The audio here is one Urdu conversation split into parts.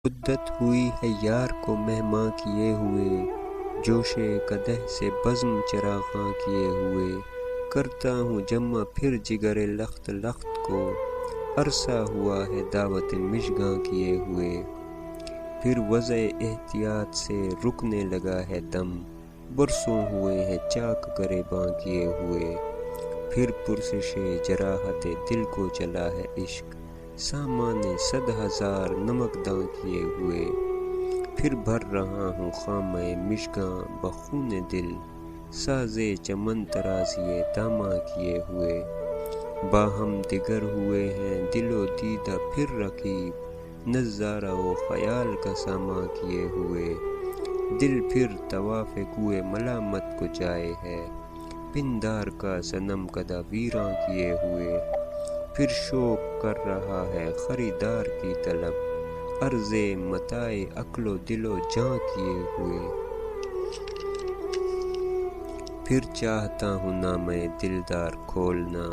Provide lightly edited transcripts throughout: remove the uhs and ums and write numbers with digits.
مدت ہوئی ہے یار کو مہماں کیے ہوئے، جوش قدح سے بزم چراغاں کیے ہوئے، کرتا ہوں جمع پھر جگر لخت لخت کو، عرصہ ہوا ہے دعوت مژگاں کیے ہوئے، پھر وضع احتیاط سے رکنے لگا ہے دم، برسوں ہوئے ہیں چاک گریباں کیے ہوئے، پھر پرسش جراحت دل کو چلا ہے عشق، سامان 100,000 نمکداں کیے ہوئے، پھر بھر رہا ہوں خامہ مژگاں بخون دل، ساز چمن ترازی داماں کیے ہوئے، باہم دگر ہوئے ہیں دل و دیدہ پھر رقیب، نظارہ و خیال کا ساماں کیے ہوئے، دل پھر طواف کوئے ملامت کو جائے ہے، پندار کا صنم کدہ ویراں کیے ہوئے، پھر شوق کر رہا ہے خریدار کی طلب، عرض متاع عقل و دل و جاں کیے ہوئے، پھر چاہتا ہوں نامہ دلدار کھولنا،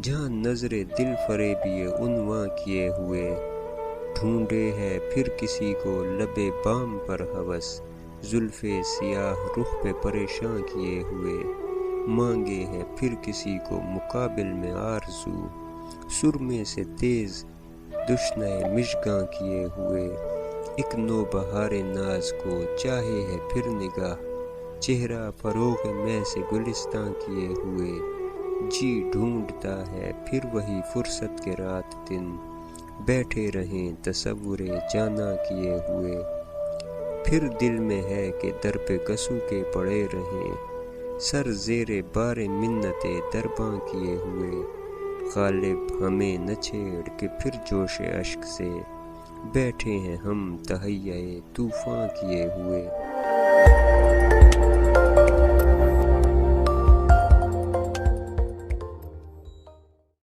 جہاں نظر دل فریبی عنواں کیے ہوئے، ڈھونڈے ہے پھر کسی کو لب بام پر ہوس، زلف سیاہ رخ پہ پریشاں کیے ہوئے، مانگے ہے پھر کسی کو مقابل میں آرزو، سرمے سے تیز دشنہ مژگاں کیے ہوئے، ایک نوبہار ناز کو چاہے ہے پھر نگاہ، چہرہ فروغ مے سے گلستاں کیے ہوئے، جی ڈھونڈتا ہے پھر وہی فرصت کے رات دن، بیٹھے رہیں تصور جانا کیے ہوئے، پھر دل میں ہے کہ در پہ گسو کے پڑے رہیں، سر زیر بار منت درباں کیے ہوئے، غالب ہمیں نہ چھیڑ کہ پھر جوش اشک سے، بیٹھے ہیں ہم تہیہ طوفاں کیے ہوئے۔